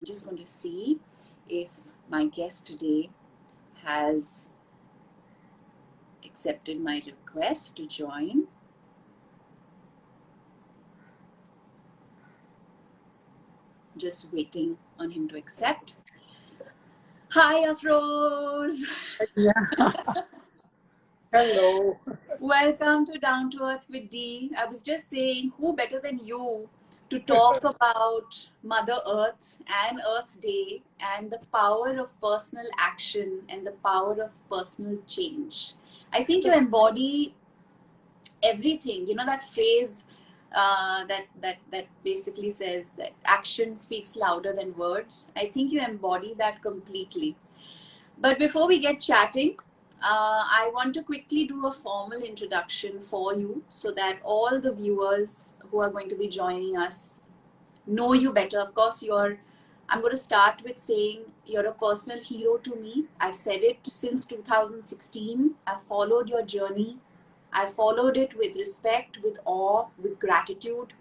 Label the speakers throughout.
Speaker 1: I'm just going to see if my guest today has accepted my request to join. Just waiting on him to accept. Hi, Afroz.
Speaker 2: Yeah. Hello.
Speaker 1: Welcome to Down to Earth with D. I was just saying, who better than you to talk about Mother Earth and Earth's Day and the power of personal action and the power of personal change. I think you embody everything. You know that phrase that basically says that action speaks louder than words. I think you embody that completely. But before we get chatting, I want to quickly do a formal introduction for you so that all the viewers who are going to be joining us know you better. Of course, I'm going to start with saying you're a personal hero to me. I've said it since 2016. I've followed your journey. I followed it with respect, with awe, with gratitude.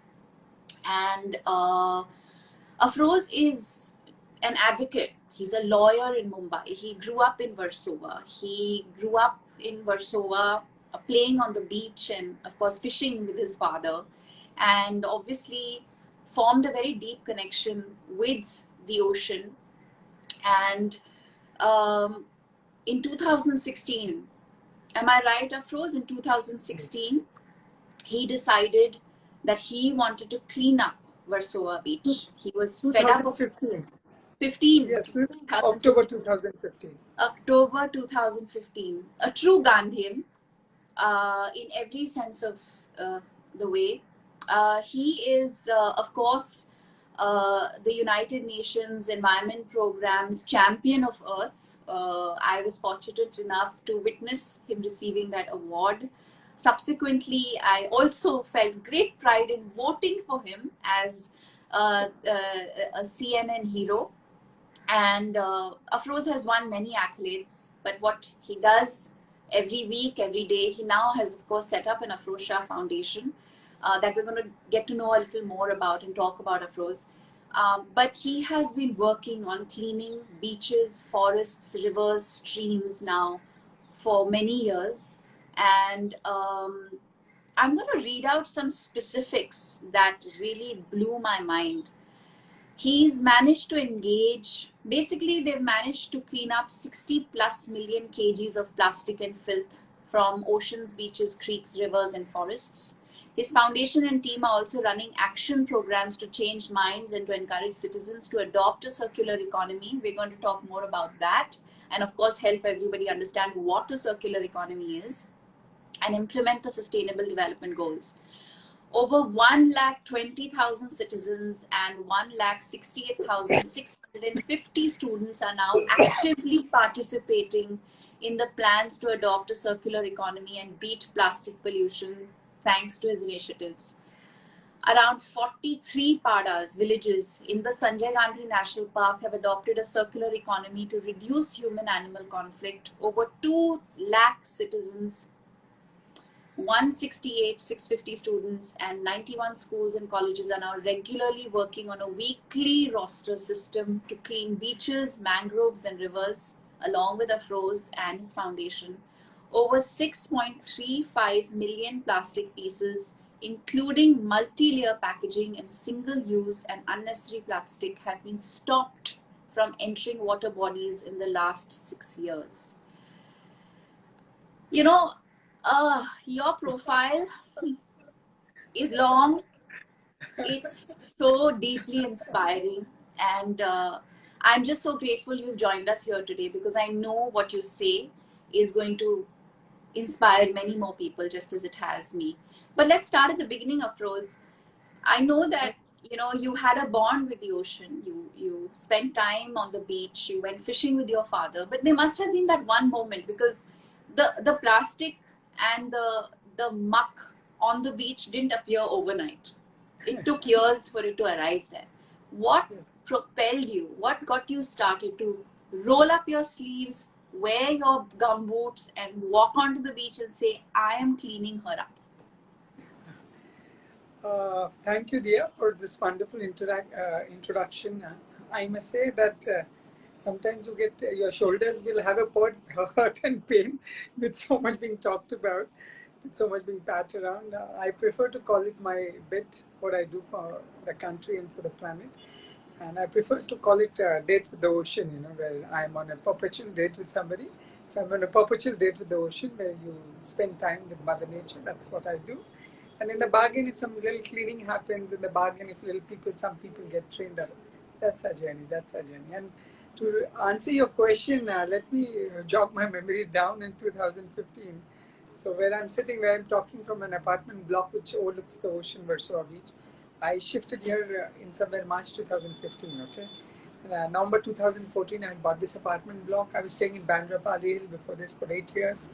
Speaker 1: And Afroz is an advocate. He's a lawyer in Mumbai. He grew up in Warsaw. Playing on the beach and, of course, fishing with his father. And obviously formed a very deep connection with the ocean. And in 2016, am I right, Afroz? In 2016, he decided that he wanted to clean up Warsaw Beach. He was fed up of
Speaker 2: 2015. Yes, October 2015.
Speaker 1: October 2015. A true Gandhian in every sense of the way. He is, of course, the United Nations Environment Program's Champion of Earth. I was fortunate enough to witness him receiving that award. Subsequently, I also felt great pride in voting for him as a CNN hero. And Afroz has won many accolades, but what he does every week, every day, he now has, of course, set up an Afroz Shah Foundation that we're going to get to know a little more about and talk about Afroz. But he has been working on cleaning beaches, forests, rivers, streams now for many years. And I'm going to read out some specifics that really blew my mind. He's managed to engage, basically they've managed to clean up 60 plus million kgs of plastic and filth from oceans, beaches, creeks, rivers, and forests. His foundation and team are also running action programs to change minds and to encourage citizens to adopt a circular economy. We're going to talk more about that and, of course, help everybody understand what a circular economy is and implement the sustainable development goals. Over 1,20,000 citizens and 1,68,650 students are now actively participating in the plans to adopt a circular economy and beat plastic pollution thanks to his initiatives. Around 43 padas, villages in the Sanjay Gandhi National Park have adopted a circular economy to reduce human-animal conflict. Over 2 lakh citizens, 168, 650 students and 91 schools and colleges are now regularly working on a weekly roster system to clean beaches, mangroves and rivers along with Afroz and his foundation. Over 6.35 million plastic pieces, including multi-layer packaging and single-use and unnecessary plastic, have been stopped from entering water bodies in the last 6 years. You know, your profile is long. It's so deeply inspiring. And I'm just so grateful you've joined us here today because I know what you say is going to inspire many more people just as it has me. But let's start at the beginning, Afroz. I know that, you know, you had a bond with the ocean. You spent time on the beach. You went fishing with your father. But there must have been that one moment because the plastic and the muck on the beach didn't appear overnight. It took years for it to arrive there. What propelled you? What got you started to roll up your sleeves, wear your gumboots and walk onto the beach and say, I am cleaning her up?
Speaker 2: Thank you, Dia, for this wonderful introduction. I must say that sometimes you get your shoulders will have a hurt and pain with so much being talked about, with so much being patted around. I prefer to call it my bit, what I do for the country and for the planet. And I prefer to call it a date with the ocean, where I'm on a perpetual date with somebody. So I'm on a perpetual date with the ocean where you spend time with Mother Nature. That's what I do. And in the bargain, if some little cleaning happens, in the bargain, if some people get trained up, that's our journey. That's our journey. And to answer your question, let me jog my memory down in 2015. So where I'm talking from an apartment block which overlooks the ocean, Warsaw Beach. I shifted here in somewhere March 2015, okay? November 2014, I bought this apartment block. I was staying in Bandra Pali Hill before this for 8 years.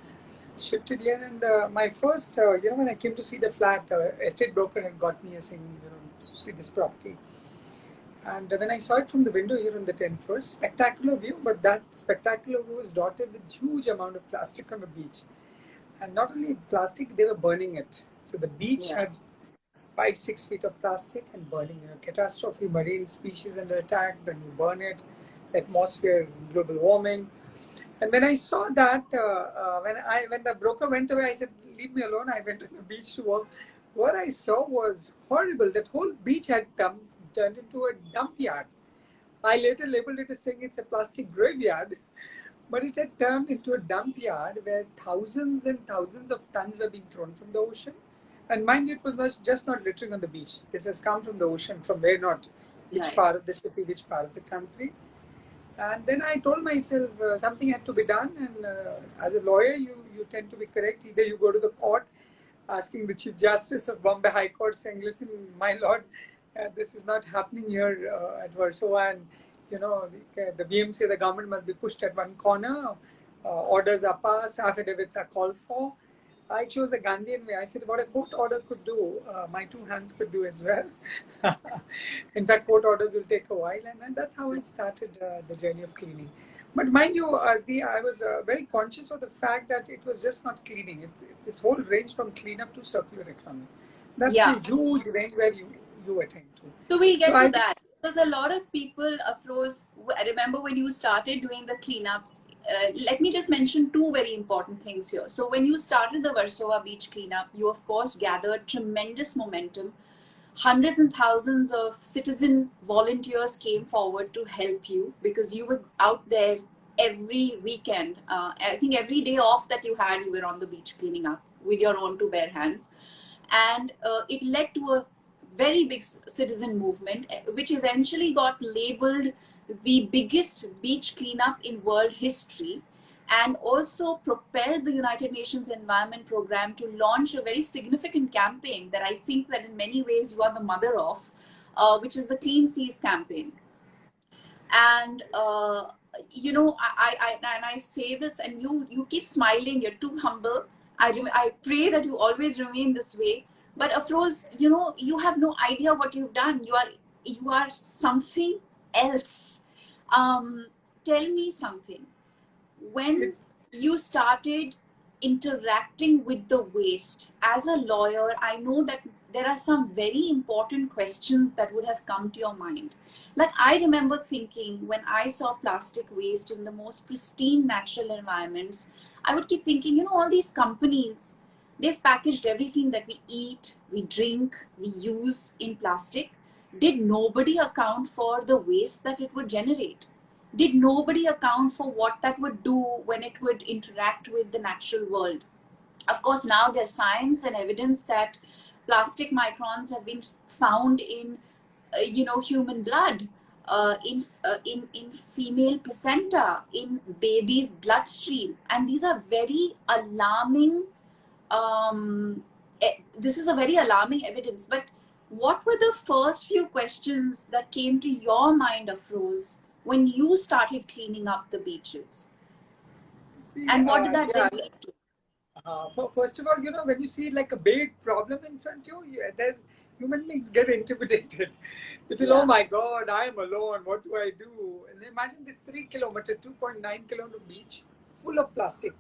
Speaker 2: Shifted here, and my first, when I came to see the flat, the estate broker had got me saying, to see this property. And when I saw it from the window here on the 10th floor, spectacular view, but that spectacular view was dotted with huge amount of plastic on the beach. And not only plastic, they were burning it. So the beach had 5-6 feet of plastic and burning, catastrophe, marine species under attack, then you burn it, the atmosphere, global warming. And when I saw that, when the broker went away, I said, leave me alone. I went to the beach to work. What I saw was horrible. That whole beach had turned into a dump yard. I later labeled it as saying it's a plastic graveyard, but it had turned into a dump yard where thousands and thousands of tons were being thrown from the ocean. And mind you, it was just not littering on the beach. This has come from the ocean, from where not, which part of the city, which part of the country. And then I told myself something had to be done. And as a lawyer, you tend to be correct. Either you go to the court asking the Chief Justice of Bombay High Court saying, listen, my lord, this is not happening here at Warsaw. And, the BMC, the government must be pushed at one corner. Orders are passed, affidavits are called for. I chose a Gandhian way. I said, what a court order could do, my two hands could do as well. In fact, court orders will take a while. And that's how I started the journey of cleaning. But mind you, I was very conscious of the fact that it was just not cleaning. It's this whole range from cleanup to circular economy. That's a huge range where you attend to.
Speaker 1: So we'll get to that. Because a lot of people, Afroz, I remember when you started doing the cleanups, let me just mention two very important things here. So when you started the Warsaw Beach cleanup, you of course gathered tremendous momentum. Hundreds and thousands of citizen volunteers came forward to help you because you were out there every weekend. I think every day off that you had, you were on the beach cleaning up with your own two bare hands. And it led to a very big citizen movement, which eventually got labeled the biggest beach cleanup in world history, and also propelled the United Nations Environment Program to launch a very significant campaign that I think that in many ways you are the mother of, which is the Clean Seas campaign. And I say this, and you keep smiling. You're too humble. I pray that you always remain this way. But Afroz, you have no idea what you've done. You are something else. Tell me something. When you started interacting with the waste as a lawyer, I know that there are some very important questions that would have come to your mind. Like, I remember thinking when I saw plastic waste in the most pristine natural environments, I would keep thinking, all these companies, they've packaged everything that we eat, we drink, we use in plastic. Did nobody account for the waste that it would generate? Did nobody account for what that would do when it would interact with the natural world? Of course, now there's science and evidence that plastic microns have been found in, human blood, in female placenta, in baby's bloodstream. And these are very alarming. This is a very alarming evidence. But what were the first few questions that came to your mind, Afroz, when you started cleaning up the beaches? And what did that then lead to?
Speaker 2: First of all, when you see like a big problem in front of you, there's human beings get intimidated. They feel, oh my God, I am alone. What do I do? And imagine this 3-kilometer, 2.9 kilometer beach full of plastic.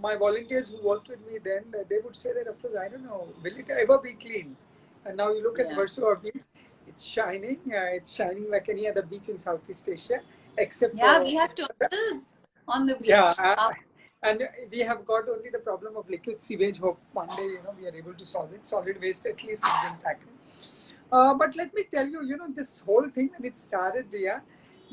Speaker 2: My volunteers who worked with me then, they would say that, of course, I don't know, will it ever be clean? And now you look at Warsaw Beach, it's shining. It's shining like any other beach in Southeast Asia, except
Speaker 1: Yeah,
Speaker 2: for
Speaker 1: we have turtles on the
Speaker 2: yeah.
Speaker 1: beach.
Speaker 2: And we have got only the problem of liquid sewage. Hope one day we are able to solve it. Solid waste at least is being tackled. But let me tell you, this whole thing when it started, yeah,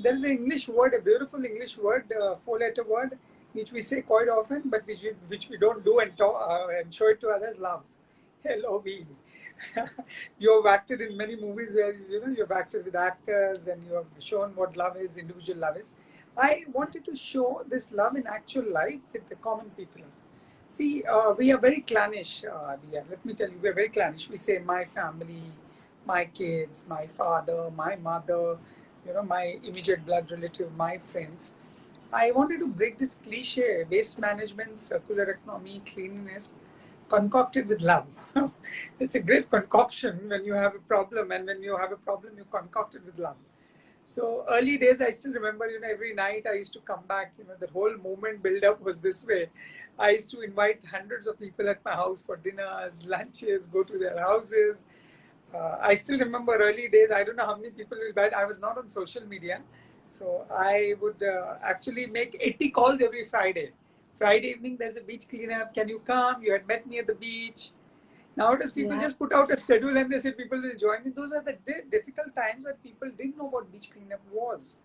Speaker 2: there is an English word, a beautiful English word, four-letter word, which we say quite often, but which we don't do and and show it to others. Love, LOV. You have acted in many movies where you've acted with actors and you have shown what love is, individual love is. I wanted to show this love in actual life with the common people. See, we are very clannish. Let me tell you, we are very clannish. We say my family, my kids, my father, my mother, my immediate blood relative, my friends. I wanted to break this cliche: waste management, circular economy, cleanliness, concocted with love. It's a great concoction when you have a problem, and when you have a problem, you concoct it with love. So early days, I still remember, every night I used to come back, the whole movement build up was this way. I used to invite hundreds of people at my house for dinners, lunches, go to their houses. I still remember early days. I don't know how many people will bet. I was not on social media. So I would actually make 80 calls every Friday. Friday evening, there's a beach cleanup. Can you come? You had met me at the beach. Nowadays, people
Speaker 1: Yeah.
Speaker 2: just put out a schedule and they say people will join in. Those are the difficult times that people didn't know what beach cleanup was.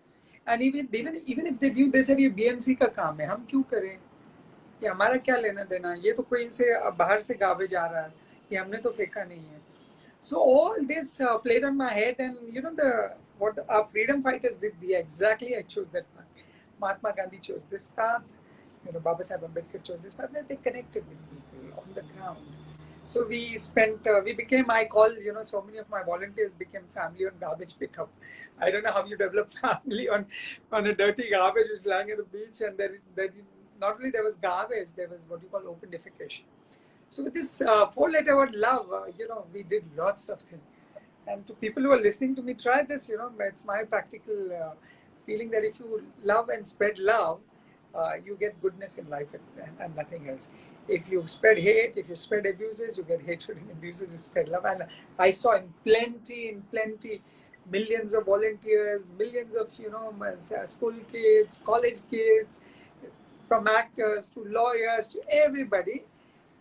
Speaker 2: And even if they knew, they said ये BMC का काम है, हम क्यों करें? ये हमारा क्या लेना देना? ये तो कोई से बाहर से गावेज आ रहा है, ये हमने तो फेंका नहीं है. So all this played on my head, and what our freedom fighters did. Exactly, I chose that path. Mahatma Gandhi chose this path. Baba Sahib Ambedkar chose this path. They connected with people on the ground. So we became, I call, so many of my volunteers became family on garbage pickup. I don't know how you develop family on a dirty garbage which is lying at the beach, and not only there was garbage, there was what you call open defecation. So with this four-letter word love, we did lots of things. And to people who are listening to me, try this. It's my practical feeling that if you love and spread love, you get goodness in life and nothing else. If you spread hate, if you spread abuses, you get hatred and abuses. You spread love, and I saw in plenty, millions of volunteers, millions of school kids, college kids, from actors to lawyers to everybody.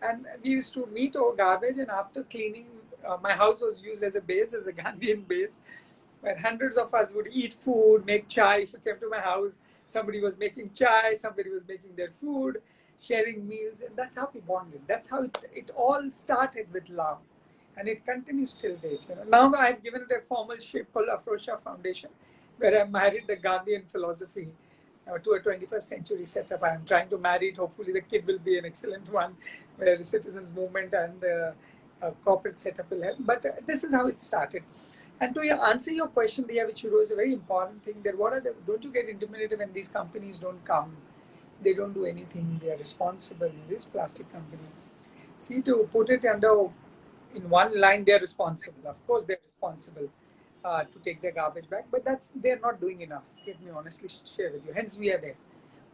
Speaker 2: And we used to meet over garbage, and after cleaning, my house was used as a base, as a Gandhian base, where hundreds of us would eat food, make chai. If you came to my house, somebody was making chai, somebody was making their food, sharing meals, and that's how we bonded. That's how it all started with love, and it continues till date. Now I've given it a formal shape called Afrosha Foundation, where I've married the Gandhian philosophy to a 21st century setup. I'm trying to marry it. Hopefully, the kid will be an excellent one, where the citizens movement and the corporate setup will help. But this is how it started. And to answer your question, Dia, which you was a very important thing, that don't you get intimidated when these companies don't come? They don't do anything. They are responsible. This plastic company. See, to put it in one line, they are responsible. Of course, they're responsible to take their garbage back, but they're not doing enough. Let me honestly share with you. Hence, we are there.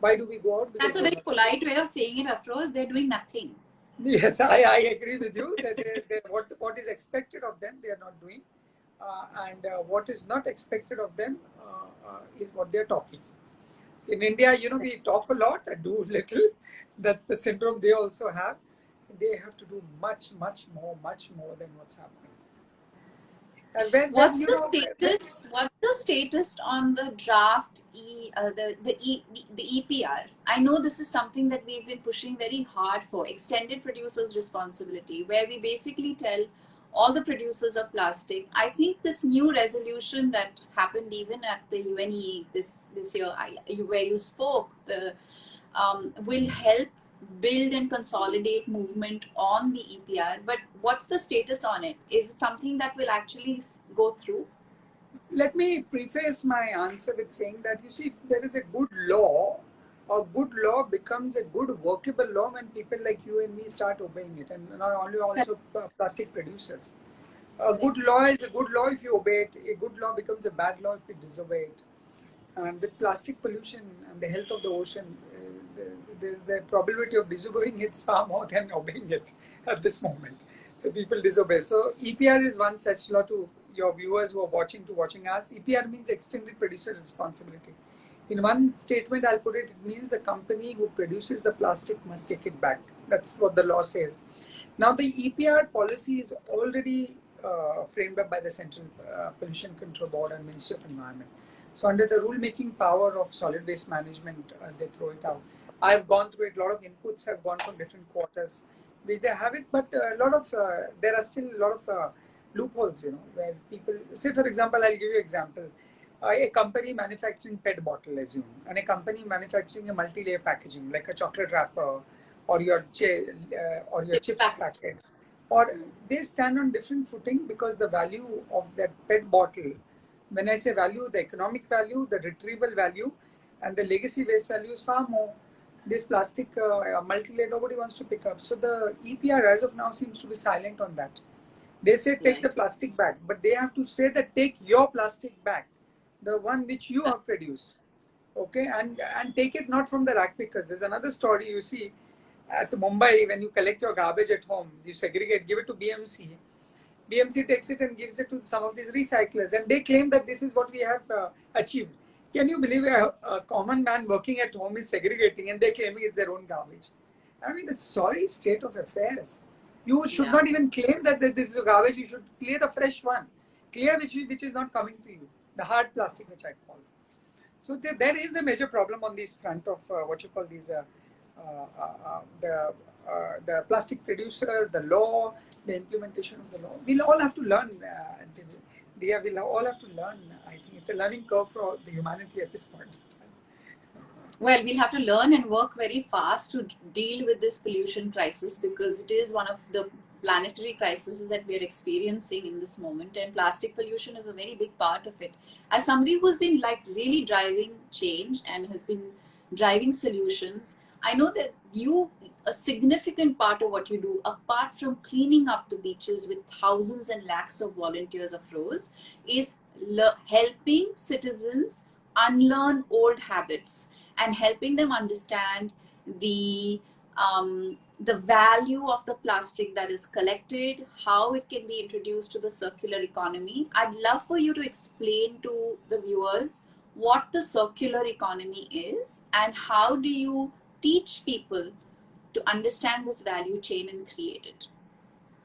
Speaker 2: Why do we go out?
Speaker 1: That's a very polite way of saying it, Afroz. They're doing nothing.
Speaker 2: Yes, I agree with you that what is expected of them, they are not doing. And what is not expected of them is what they're talking. So in India, we talk a lot and do little. That's the syndrome they also have. They have to do much more than what's happening. And
Speaker 1: What's the status on the draft the EPR? I know this is something that we've been pushing very hard for, extended producers responsibility, where we basically tell all the producers of plastic. I think this new resolution that happened even at the UNE this year, where you spoke, will help build and consolidate movement on the EPR. But what's the status on it? Is it something that will actually go through?
Speaker 2: Let me preface my answer with saying that, you see, if there is a good law, a good law becomes a good workable law when people like you and me start obeying it, and not only also plastic producers. A good law is a good law if you obey it. A good law becomes a bad law if you disobey it. And with plastic pollution and the health of the ocean, the probability of disobeying it is far more than obeying it at this moment. So people disobey. So EPR is one such law to your viewers who are watching us, EPR means extended producer responsibility. In one statement, I'll put it, it means the company who produces the plastic must take it back. That's what the law says. Now, the EPR policy is already framed up by the Central Pollution Control Board and Ministry of Environment. So, under the rule-making power of solid waste management, they throw it out. I've gone through it. A lot of inputs have gone from different quarters, which they have it, but there are still a lot of loopholes, where people say, for example, I'll give you an example. A company manufacturing PET bottle, assume, and a company manufacturing a multi-layer packaging like a chocolate wrapper or your chips packet, or they stand on different footing because the value of that PET bottle, when I say value, the economic value, the retrieval value, and the legacy waste value is far more. This plastic multi-layer, nobody wants to pick up. So the EPR as of now seems to be silent on that. They say take the plastic back, but they have to say that take your plastic back, the one which you have produced, okay, and take it not from the rack pickers. There's another story you see at Mumbai. When you collect your garbage at home, you segregate, give it to BMC. BMC takes it and gives it to some of these recyclers, and they claim that this is what we have achieved. Can you believe a common man working at home is segregating and they're claiming it's their own garbage? I mean, it's sorry state of affairs. You should not even claim that this is a garbage. You should clear the fresh one. Clear which is not coming to you. The hard plastic, which I call. So there is a major problem on this front of what you call these the plastic producers, the law, the implementation of the law. We'll all have to learn. We'll all have to learn. I think it's a learning curve for the humanity at this point.
Speaker 1: Well, we'll have to learn and work very fast to deal with this pollution crisis, because it is one of the planetary crises that we are experiencing in this moment, and plastic pollution is a very big part of it. As somebody who's been really driving change and has been driving solutions, I know that a significant part of what you do, apart from cleaning up the beaches with thousands and lakhs of volunteers of Rose, is helping citizens unlearn old habits and helping them understand the value of the plastic that is collected, how it can be introduced to the circular economy. I'd love for you to explain to the viewers what the circular economy is and how do you teach people to understand this value chain and create it.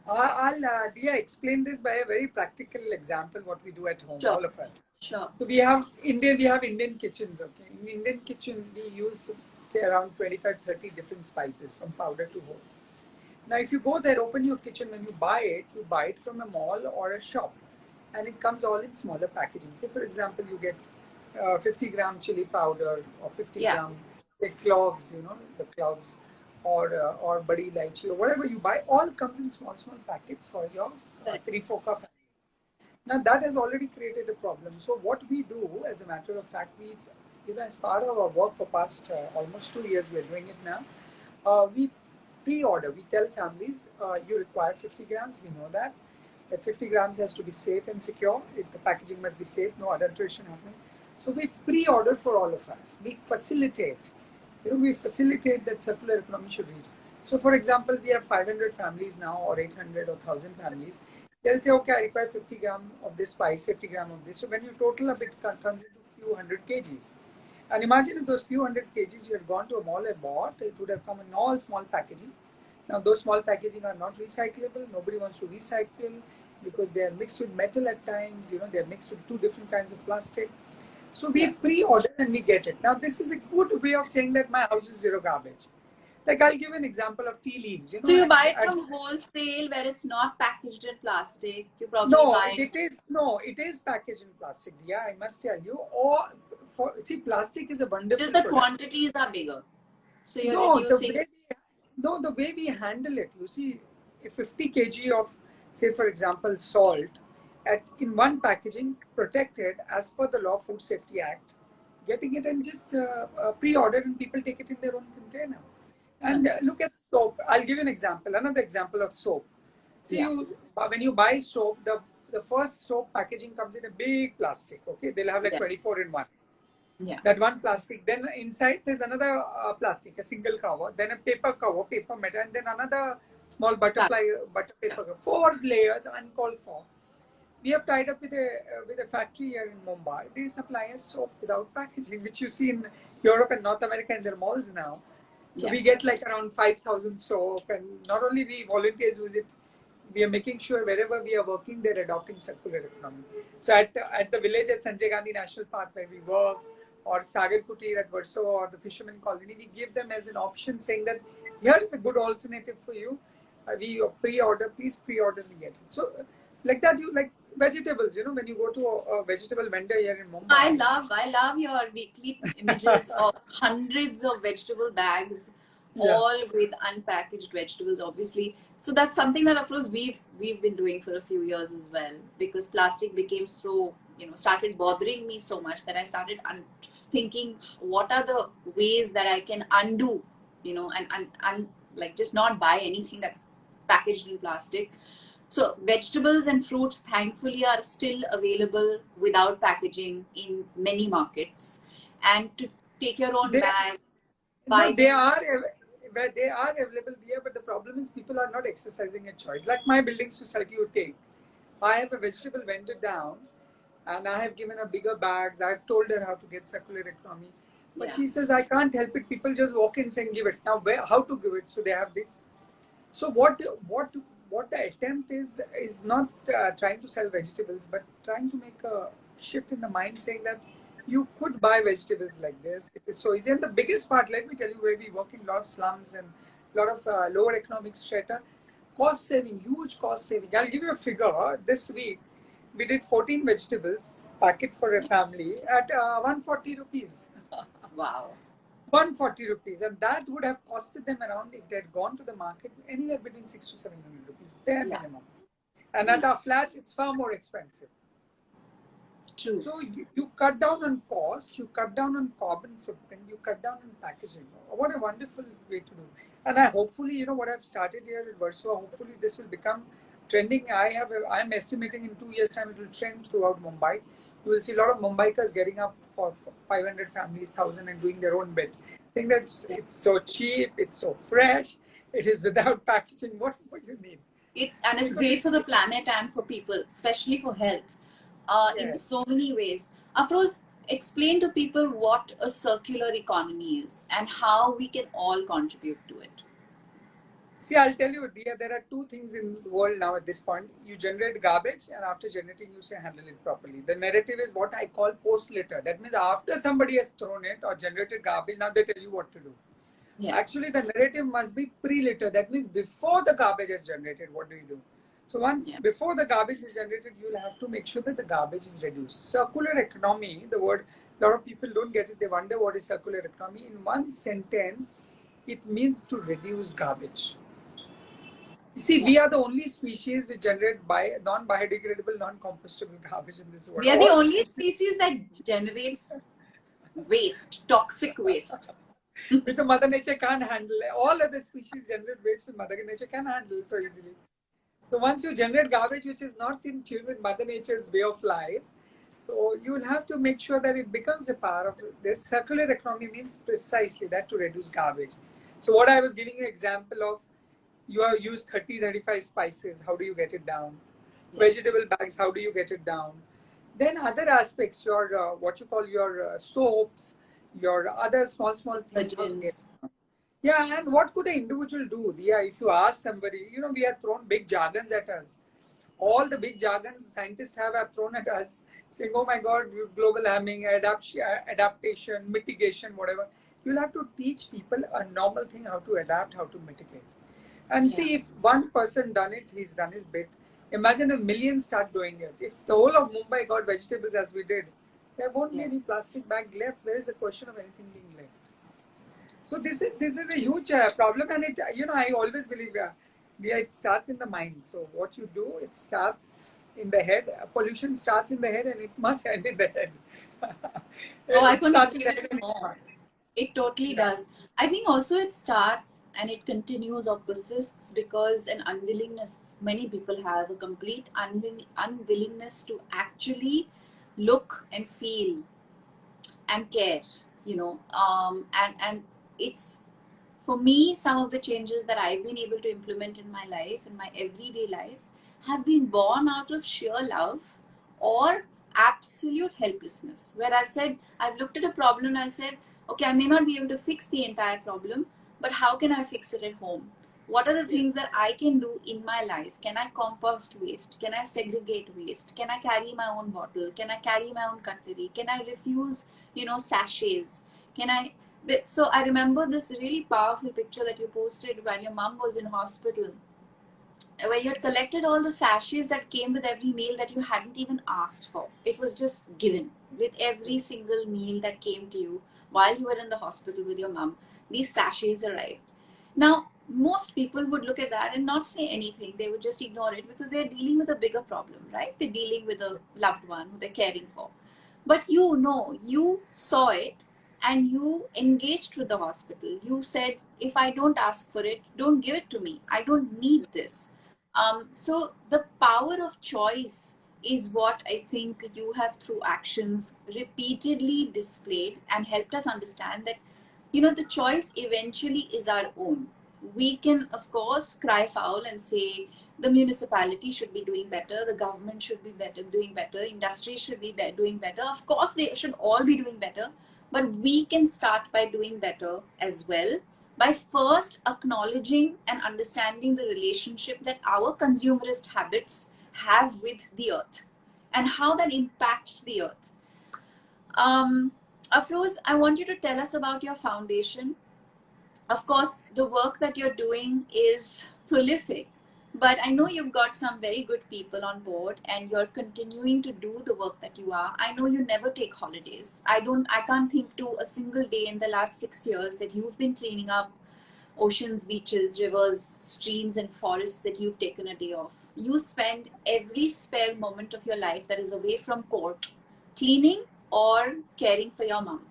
Speaker 2: I'll explain this by a very practical example, what we do at home, all of us.
Speaker 1: Sure.
Speaker 2: So we have Indian kitchens, okay. In Indian kitchen, we use, say, around 25-30 different spices from powder to whole. Now, if you go there, open your kitchen, when you buy it from a mall or a shop, and it comes all in smaller packaging. Say, for example, you get 50-gram chili powder or 50 gram the cloves, the cloves, or badi lychee, or whatever you buy, all comes in small packets for your 3-4 cup. Now that has already created a problem. So what we do, as a matter of fact, we, as part of our work for past almost 2 years, we're doing it now. We pre-order. We tell families, you require 50 grams. We know that 50 grams has to be safe and secure. The packaging must be safe, no adulteration happening. So we pre-order for all of us. We facilitate. We facilitate that circular economy should reach. So, for example, we have 500 families now, or 800 or 1,000 families. They'll say, okay, I require 50 gram of this spice, 50 gram of this. So when you total up, it turns into a few hundred kgs. And imagine if those few hundred kgs you had gone to a mall and bought, it would have come in all small packaging. Now those small packaging are not recyclable. Nobody wants to recycle because they are mixed with metal at times. They are mixed with 2 different kinds of plastic. So we pre-order and we get it. Now this is a good way of saying that my house is zero garbage. Like I'll give an example of tea leaves.
Speaker 1: So you buy it from wholesale where it's not packaged in plastic. You probably buy it.
Speaker 2: It is packaged in plastic. Yeah, I must tell you. Or plastic is a wonderful.
Speaker 1: Just the quantities are bigger. So you're reducing.
Speaker 2: The way we handle it. You see, a 50 kg of, say for example, salt, in one packaging, protected as per the Law Food Safety Act, getting it and just pre-order, and people take it in their own container. And look at soap. I'll give you an example. Another example of soap. See, when you buy soap, the first soap packaging comes in a big plastic. Okay, they'll have like 24 in one.
Speaker 1: Yeah.
Speaker 2: That one plastic. Then inside there's another plastic, a single cover. Then a paper cover, paper metal, and then another small butter paper. 4 layers, uncalled for. We have tied up with a factory here in Mumbai. They supply us soap without packaging, which you see in Europe and North America in their malls now. So
Speaker 1: Yeah.
Speaker 2: we get like around 5,000 soap, and not only we volunteers use it, we are making sure wherever we are working, they're adopting circular economy. So at the village at Sanjay Gandhi National Park where we work, or Sagar Kutir at Warsaw, or the Fisherman Colony, we give them as an option saying that here is a good alternative for you. We pre-order, please pre-order and get it. So like that, you like vegetables. You know, when you go to a vegetable vendor here in Mumbai,
Speaker 1: I love your weekly images of hundreds of vegetable bags,
Speaker 2: yeah,
Speaker 1: all with unpackaged vegetables, obviously. So that's something that, of course, we've been doing for a few years as well, because plastic became so, started bothering me so much that I started thinking, what are the ways that I can undo, and like just not buy anything that's packaged in plastic. So vegetables and fruits, thankfully, are still available without packaging in many markets. And to take your own
Speaker 2: they
Speaker 1: bag,
Speaker 2: no,
Speaker 1: buy them.
Speaker 2: they are available there, but the problem is people are not exercising a choice. Like my building society you take, I have a vegetable vendor down, and I have given her bigger bags. I've told her how to get circular economy, but
Speaker 1: Yeah,
Speaker 2: she says I can't help it. People just walk in saying give it. Now where, how to give it? So they have this. So what the attempt is not trying to sell vegetables, but trying to make a shift in the mind, saying that you could buy vegetables like this. It is so easy. And the biggest part, let me tell you, where we work in a lot of slums and a lot of lower economic strata, cost saving, huge cost saving. I'll give you a figure. This week, we did 14 vegetables packet for a family at 140 rupees.
Speaker 1: wow.
Speaker 2: 140 rupees, and that would have costed them around, if they had gone to the market, anywhere between 6 to 700 rupees bare
Speaker 1: Yeah,
Speaker 2: minimum. And at
Speaker 1: yeah,
Speaker 2: our flats it's far more expensive.
Speaker 1: true.
Speaker 2: So you cut down on cost, you cut down on carbon footprint, you cut down on packaging. What a wonderful way to do. And I hopefully, what I've started here at Warsaw, hopefully this will become trending. I'm estimating in 2 years time it will trend throughout Mumbai. You will see a lot of Mumbaikas getting up for 500 families, 1,000, and doing their own bit, saying that
Speaker 1: Yeah.
Speaker 2: it's so cheap, it's so fresh, it is without packaging. What more you need?
Speaker 1: It's
Speaker 2: So
Speaker 1: great
Speaker 2: this,
Speaker 1: for the planet and for people, especially for health, in
Speaker 2: yeah.
Speaker 1: so many ways. Afroz, explain to people what a circular economy is and how we can all contribute to it.
Speaker 2: See, I'll tell you, dear, there are two things in the world now at this point. You generate garbage, and after generating, you say handle it properly. The narrative is what I call post litter. That means after somebody has thrown it or generated garbage, now they tell you what to do.
Speaker 1: Yeah,
Speaker 2: Actually, the narrative must be pre litter. That means before the garbage is generated, what do you do? So, once
Speaker 1: yeah,
Speaker 2: before the garbage is generated, you'll have to make sure that the garbage is reduced. Circular economy, the word, a lot of people don't get it. They wonder what is circular economy. In one sentence, it means to reduce garbage. You see,
Speaker 1: yeah.
Speaker 2: we are the only species which generate non-biodegradable, non-compostable garbage in this world.
Speaker 1: We are the
Speaker 2: All
Speaker 1: only
Speaker 2: species,
Speaker 1: species that generates waste, toxic waste.
Speaker 2: which the Mother Nature can't handle. All other species generate waste which Mother Nature can handle so easily. So once you generate garbage which is not in tune with Mother Nature's way of life, so you will have to make sure that it becomes a part of this. Circular economy means precisely that, to reduce garbage. So what I was giving you example of, you have used 30, 35 spices, how do you get it down?
Speaker 1: Yeah,
Speaker 2: Vegetable bags, how do you get it down? Then other aspects, your what you call your soaps, your other small things, how to get.
Speaker 1: detergents.
Speaker 2: Yeah, and what could an individual do? Yeah, if you ask somebody, we have thrown big jargons at us. All the big jargons scientists have thrown at us, saying, "Oh my God, global warming, adaptation, mitigation, whatever." You'll have to teach people a normal thing, how to adapt, how to mitigate. And
Speaker 1: Yeah,
Speaker 2: see, if one person done it, he's done his bit. Imagine if millions start doing it. If the whole of Mumbai got vegetables as we did, there won't be
Speaker 1: yeah,
Speaker 2: any plastic bag left. Where is the question of anything being left? So this is a huge problem, and I always believe yeah, it starts in the mind. So what you do, it starts in the head. Pollution starts in the head, and it must end in the head.
Speaker 1: Oh, I
Speaker 2: It
Speaker 1: couldn't
Speaker 2: starts in
Speaker 1: agree
Speaker 2: the
Speaker 1: with
Speaker 2: head,
Speaker 1: you
Speaker 2: and it
Speaker 1: more.
Speaker 2: must.
Speaker 1: It totally
Speaker 2: Yeah.
Speaker 1: does. I think also it starts and it continues or persists because an unwillingness, many people have a complete unwillingness to actually look and feel and care, and it's, for me, some of the changes that I've been able to implement in my life, in my everyday life, have been born out of sheer love or absolute helplessness, where I've looked at a problem and I said, okay, I may not be able to fix the entire problem, but how can I fix it at home? What are the things that I can do in my life? Can I compost waste? Can I segregate waste? Can I carry my own bottle? Can I carry my own cutlery? Can I refuse, sachets? Can I? So I remember this really powerful picture that you posted while your mom was in hospital, where you had collected all the sachets that came with every meal that you hadn't even asked for. It was just given with every single meal that came to you while you were in the hospital with your mom. These sachets arrived. Now, most people would look at that and not say anything. They would just ignore it because they're dealing with a bigger problem, right? They're dealing with a loved one who they're caring for. But you saw it and you engaged with the hospital. You said, if I don't ask for it, don't give it to me. I don't need this. So the power of choice is what I think you have, through actions, repeatedly displayed and helped us understand that, the choice eventually is our own. We can, of course, cry foul and say the municipality should be doing better, the government should be doing better, industry should be doing better. Of course, they should all be doing better, but we can start by doing better as well, by first acknowledging and understanding the relationship that our consumerist habits have with the earth and how that impacts the earth. Afroz, I want you to tell us about your foundation. Of course, the work that you're doing is prolific, but I know you've got some very good people on board and you're continuing to do the work that you are. I know you never take holidays. I can't think to a single day in the last 6 years that you've been cleaning up oceans, beaches, rivers, streams, and forests that you've taken a day off. You spend every spare moment of your life that is away from court cleaning or caring for your mom.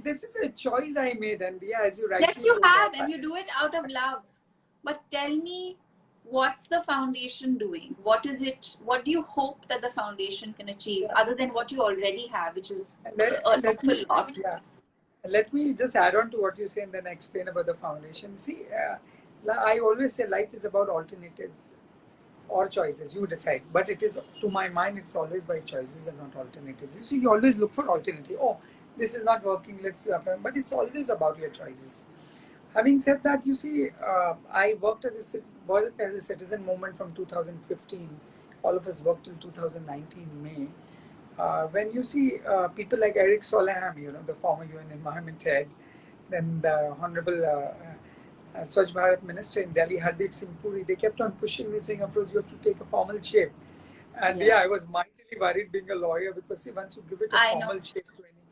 Speaker 2: This is a choice I made, and yeah, as you rightly
Speaker 1: Yes, you
Speaker 2: told,
Speaker 1: have, and you do it out of love. But tell me, what's the foundation doing? What is it? What do you hope that the foundation can achieve, other than what you already have, which is an awful lot?
Speaker 2: Yeah. Let me just add on to what you say and then explain about the foundation. See, I always say life is about alternatives or choices. You decide. But it is, to my mind, it's always by choices and not alternatives. You see, you always look for alternative. Oh, this is not working. Let's do it. But it's always about your choices. Having said that, you see, I worked as a citizen movement from 2015. All of us worked till 2019 May. When you see people like Eric Solheim, the former UN Environment Head, then the Honorable Swachh Bharat Minister in Delhi, Hardeep Singh Puri, they kept on pushing me, saying, "Afroz, you have to take a formal shape." And I was mightily worried being a lawyer, because see, once you give it a formal shape to any,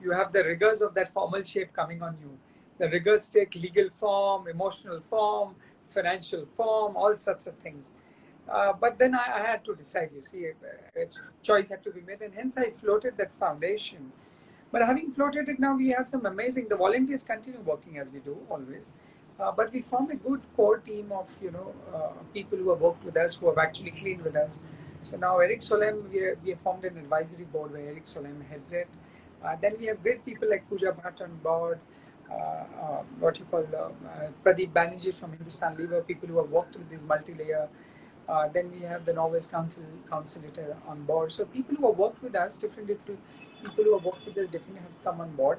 Speaker 2: you have the rigors of that formal shape coming on you. The rigors take legal form, emotional form, financial form, all sorts of things. But then I had to decide, you see, a choice had to be made, and hence I floated that foundation. But having floated it, now we have some amazing, the volunteers continue working as we do always. But we form a good core team of, people who have worked with us, who have actually cleaned with us. So now Eric Solheim, we have formed an advisory board where Eric Solheim heads it. Then we have great people like Pooja Bhatt on board, Pradeep Banerjee from Hindustan Lever, people who have worked with this multi-layer. Then we have the Norway's Council on board. So people who have worked with us, different people who have worked with us definitely have come on board.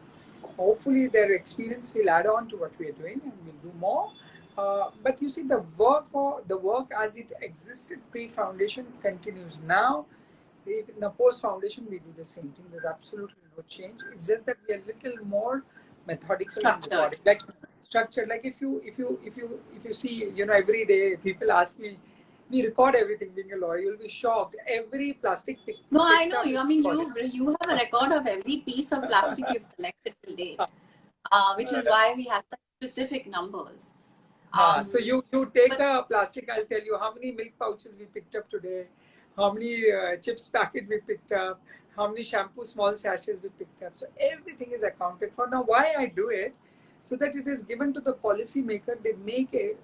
Speaker 2: Hopefully their experience will add on to what we are doing, and we'll do more. But you see, the work as it existed pre-foundation continues now. In the post-foundation, we do the same thing. There's absolutely no change. It's just that we are a little more methodical and methodic. Like structured. Like if you see, every day people ask me, we record everything. Being a lawyer, you'll be shocked. Every plastic pick.
Speaker 1: No, I know. I mean, you have a record of every piece of plastic you've collected to date, which is why we have such specific numbers.
Speaker 2: So you take a plastic. I'll tell you how many milk pouches we picked up today, how many chips packet we picked up, how many shampoo small sachets we picked up. So everything is accounted for. Now, why I do it? So that it is given to the policy maker. They make a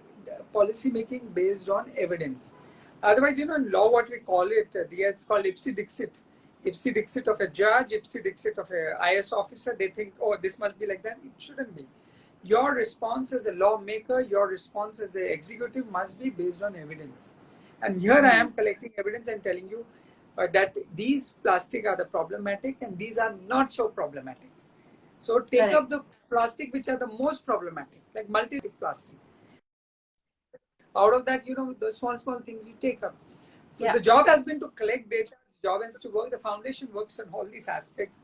Speaker 2: policy making based on evidence. Otherwise, in law, what we call it, it's called ipsi dixit. Ipsi dixit of a judge, ipsi dixit of a IS officer. They think, oh, this must be like that. It shouldn't be. your response as a lawmaker, your response as an executive must be based on evidence. And here I am collecting evidence and telling you that these plastic are the problematic and these are not so problematic. So take up the plastic which are the most problematic, like multi-plastic. Out of that, the small things you take up. So the job has been to collect data. The job has to work. The foundation works on all these aspects,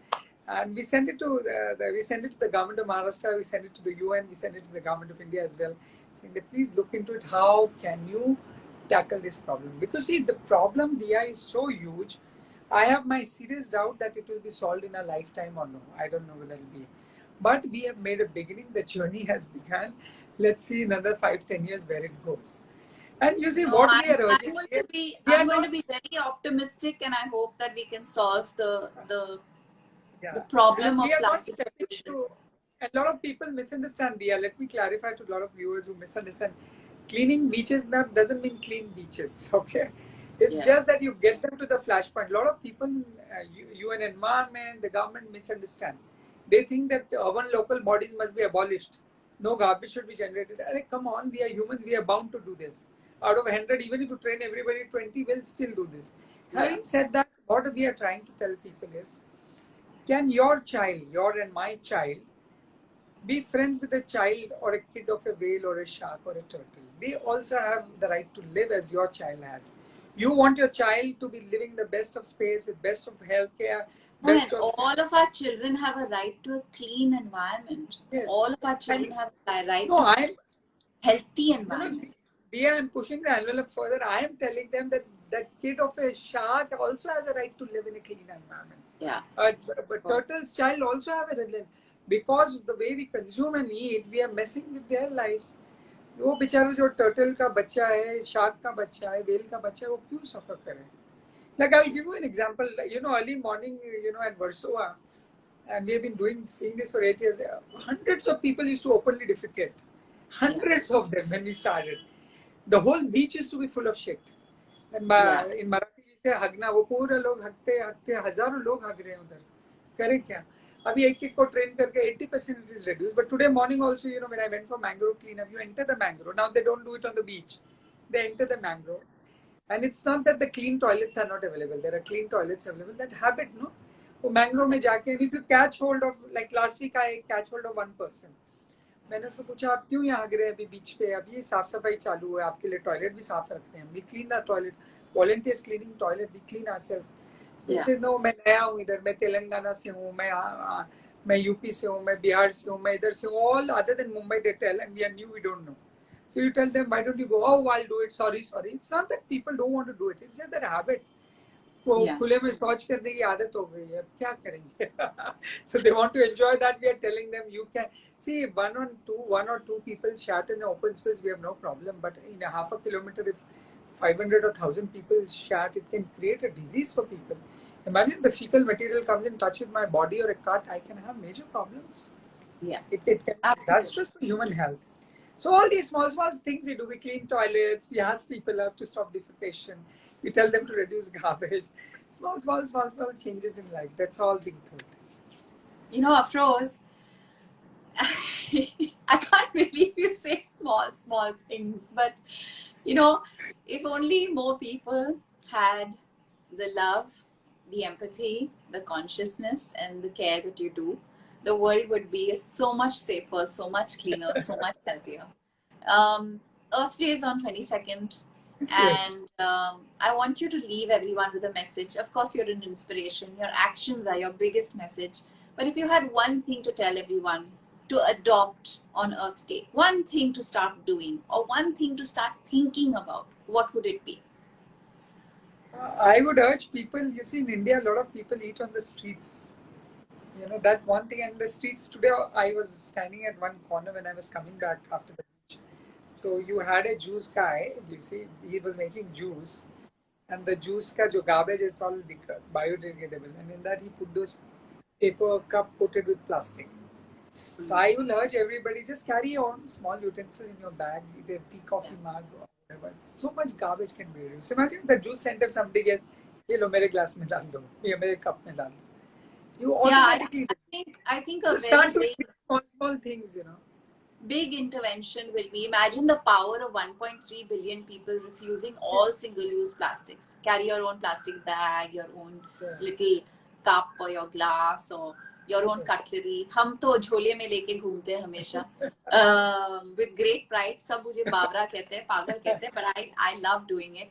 Speaker 2: and we send it to the government of Maharashtra. We send it to the UN. We send it to the government of India as well, saying that please look into it. How can you tackle this problem? Because see, the problem, Dia, is so huge. I have my serious doubt that it will be solved in a lifetime or no. I don't know whether it will be. But we have made a beginning. The journey has begun. Let's see another 5-10 years where it goes. And you see, what we are urging,
Speaker 1: I'm going to be very optimistic, and I hope that we can solve the problem of plastic pollution.
Speaker 2: A lot of people misunderstand, Dia. Let me clarify to a lot of viewers who misunderstand. Cleaning beaches doesn't mean clean beaches, okay? It's just that you get them to the flashpoint. A lot of people, UN environment, the government misunderstand. They think that urban local bodies must be abolished. No garbage should be generated. Come on, we are humans, we are bound to do this. Out of 100, even if you train everybody, 20 will still do this. Having said that, what we are trying to tell people is, can your child, your and my child, be friends with a child or a kid of a whale or a shark or a turtle? They also have the right to live as your child has. You want your child to be living the best of space with best of healthcare.
Speaker 1: All of our children have a right to a clean environment. Yes. All of our children have a right to a healthy environment.
Speaker 2: I am pushing the envelope further. I am telling them that that kid of a shark also has a right to live in a clean environment.
Speaker 1: Yeah.
Speaker 2: But turtle's child also have a right, because the way we consume and eat, we are messing with their lives. वो बेचारा जो turtle का बच्चा है, shark का बच्चा है, well का बच्चा है, वो क्यों सफर करे? Like I'll give you an example. Early morning, at Warsaw, and we have been seeing this for 8 years. Hundreds of people used to openly defecate. Hundreds of them when we started. The whole beach used to be full of shit. And in Marathi we say hagna, वो पूरे लोग हगते हजारों लोग हग रहे हैं उधर. करें क्या? अभी एक को train करके 80% it is reduced. But today morning also, when I went for mangrove cleanup, you enter the mangrove. Now they don't do it on the beach. They enter the mangrove. And it's not that the clean toilets are not available. There are clean toilets available. That habit, no? वो mangrove में जाके, and if you catch hold of, like last week I catch hold of one person. मैंने उसको पूछा, आप क्यों यहाँ गिरे अभी बीच पे? अभी साफ सफाई चालू है, आपके लिए टॉयलेट भी साफ रखते हैं. We clean the toilet. Volunteers cleaning toilet. We clean ourselves. He said, no, मैं नया हूँ इधर, मैं तेलंगाना से हूँ, मैं यूपी से हूँ, मैं बिहार से हूँ, मैं इधर से हूँ. All other than Mumbai they tell, and we are new, we don't know. So you tell them, why don't you go? Oh, I'll do it. Sorry. It's not that people don't want to do it. It's just that habit. वो खुले में शौच करने की आदत हो गई है. अब क्या करेंगे? So they want to enjoy that. We are telling them, you can see one or two people shat in an open space. We have no problem. But in a half a kilometer, if 500 or 1,000 people shat, it can create a disease for people. Imagine the fecal material comes in touch with my body or a cut. I can have major problems.
Speaker 1: Yeah,
Speaker 2: it can be disastrous for human health. So all these small things we do. We clean toilets. We ask people out to stop defecation. We tell them to reduce garbage. Small changes in life. That's all being told.
Speaker 1: Afroz, I can't believe you say small things. But, if only more people had the love, the empathy, the consciousness, and the care that you do, the world would be so much safer, so much cleaner, so much healthier. Earth Day is on 22nd. And I want you to leave everyone with a message. Of course, you're an inspiration. Your actions are your biggest message. But if you had one thing to tell everyone to adopt on Earth Day, one thing to start doing, or one thing to start thinking about, what would it be?
Speaker 2: I would urge people, you see, in India, a lot of people eat on the streets. That one thing. And the streets, today I was standing at one corner when I was coming back after the beach. So you had a juice guy, you see, he was making juice, and the juice ka jo garbage is all biodegradable, and in that he put those paper cup coated with plastic. So I will urge everybody, just carry on small utensil in your bag, either tea, coffee mug or whatever. So much garbage can be reduced. So imagine the juice center, somebody gets, ye lo mere glass mein dal do, ye mere cup mein dal do. You automatically
Speaker 1: I think
Speaker 2: just start doing small things,
Speaker 1: big intervention will be, imagine the power of 1.3 billion people refusing all single-use plastics. Carry your own plastic bag, your own little cup or your glass or your own cutlery. हम तो झोले में लेके घूमते हैं हमेशा. With great pride. सब मुझे बावरा कहते हैं, पागल कहते हैं, but I love doing it.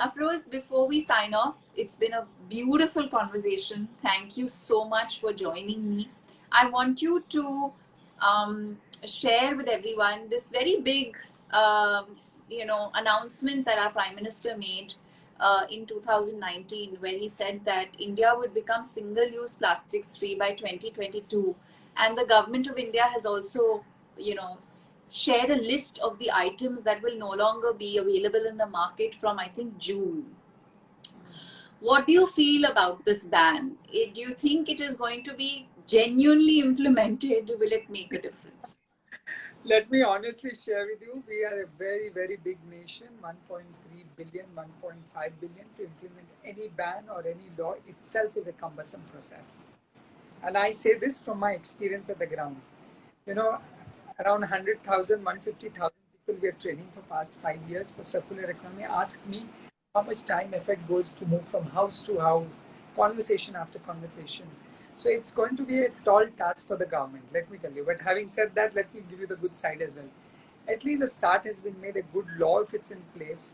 Speaker 1: Afroz, before we sign off, it's been a beautiful conversation. Thank you so much for joining me. I want you to share with everyone this very big, announcement that our Prime Minister made in 2019, where he said that India would become single-use plastics free by 2022, and the government of India has also, shared a list of the items that will no longer be available in the market from, I think, June. What do you feel about this ban? Do you think it is going to be genuinely implemented? Will it make a difference?
Speaker 2: Let me honestly share with you, we are a very, very big nation, 1.3 billion, 1.5 billion. To implement any ban or any law itself is a cumbersome process. And I say this from my experience at the ground. Around 100,000, 150,000 people we are training for past 5 years for circular economy ask me how much time, effort goes to move from house to house, conversation after conversation. So it's going to be a tall task for the government, let me tell you. But having said that, let me give you the good side as well. At least a start has been made, a good law if it's in place.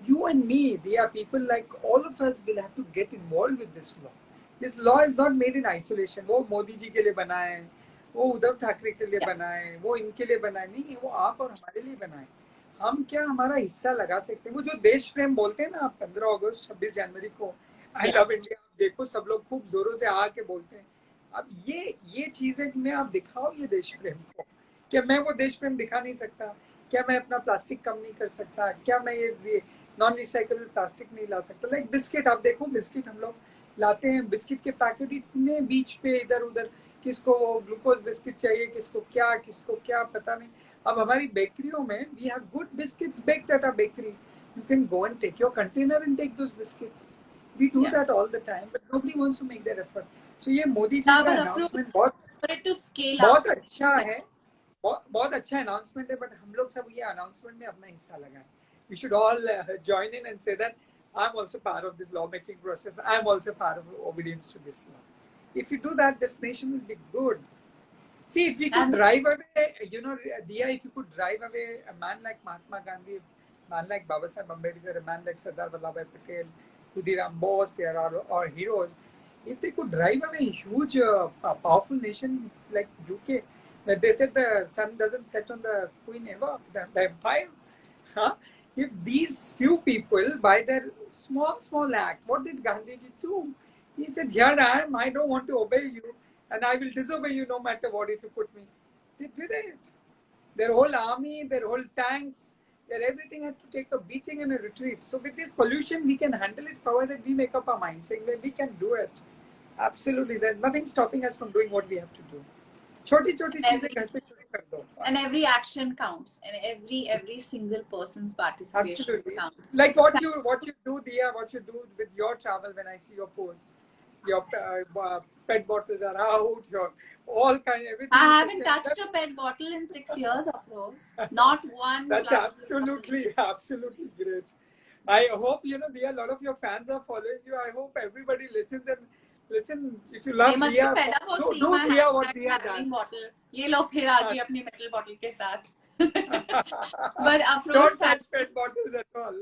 Speaker 2: You and me, they are people like all of us will have to get involved with this law. This law is not made in isolation. वो मोदी जी के लिए बना है, वो उद्धव ठाकरे के लिए बना है, वो इनके लिए बना है, नहीं, वो आप और हमारे लिए बना है. हम क्या हमारा हिस्सा लगा सकते हैं? वो जो देश प्रेम बोलते हैं ना, 15 अगस्त 26 जनवरी को आई लव इंडिया, देखो सब लोग खूब जोरों से आके बोलते हैं. अब ये चीजें में आप दिखाओ ये देश प्रेम को. क्या मैं वो देश प्रेम दिखा नहीं सकता? क्या मैं अपना प्लास्टिक कम नहीं कर सकता? क्या मैं ये नॉन रिसाइकलेबल प्लास्टिक नहीं ला सकता? लाइक बिस्किट, आप देखो बिस्किट हम लोग लाते हैं, बिस्किट के पैकेट इतने बीच पे इधर उधर, किसको ग्लूकोज बिस्किट चाहिए, किसको क्या पता नहीं. अब हमारी बेकरियों में we have good biscuits baked at a bakery. You can go and take your container and take those biscuits. We do that all the time, but nobody wants to make that effort. So ये मोदी जी का announcement बहुत अच्छा है, बहुत अच्छा announcement है, but हम लोग सब ये announcement में अपना हिस्सा लगाएं. We should all join in and say that I'm also part of this lawmaking process. I'm also part of obedience to this law. If you do that, this nation will be good. See, if we could drive away, Diya, if you could drive away a man like Mahatma Gandhi, a man like Baba Saheb Ambedkar, a man like Sardar Vallabhbhai Patel, Khudiram Bose, they are our heroes. If they could drive away a huge, powerful nation like UK, where they said the sun doesn't set on the Queen Eva, the empire, huh? If these few people, by their small act, what did Gandhiji do? He said, here I am, I don't want to obey you, and I will disobey you no matter what if you put me. They did it. Their whole army, their whole tanks, their everything had to take a beating and a retreat. So with this pollution, we can handle it provided we make up our mind, saying that we can do it. Absolutely. There's nothing stopping us from doing what we have to do. छोटी चीजें घर पे शुरू कर दो.
Speaker 1: And every action counts, and every single person's participation counts.
Speaker 2: Like what you do, Diya, what you do with your travel. When I see your posts, your pet bottles are out, your all kind everything.
Speaker 1: I haven't touched a pet bottle in 6 years, of course. Not one.
Speaker 2: That's absolutely great. I hope Diya, a lot of your fans are following you. I hope everybody listens and listen. If you love Diya, do Diya what Diya does.
Speaker 1: Bottle. ये लोग फिर आ गए अपनी metal bottle के साथ. But Afroz,
Speaker 2: don't touch pet bottles at all.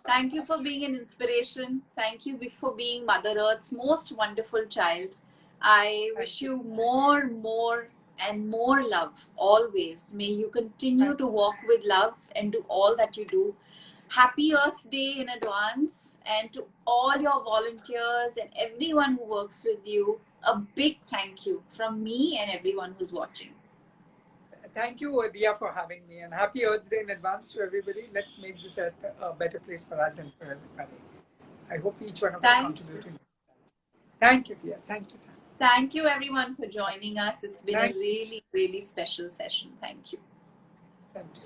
Speaker 1: Thank you for being an inspiration. Thank you for being Mother Earth's most wonderful child. I wish you more and more love always. May you continue to walk with love and do all that you do. Happy Earth Day in advance, and to all your volunteers and everyone who works with you, a big thank you from me and everyone who's watching.
Speaker 2: Thank you, Diya, for having me, and happy Earth Day in advance to everybody. Let's make this a better place for us and for everybody. I hope each one of us contributing. Thank you, Diya. Thanks.
Speaker 1: Thank you, everyone, for joining us. It's been a really, really special session. Thank you.
Speaker 2: Thank you.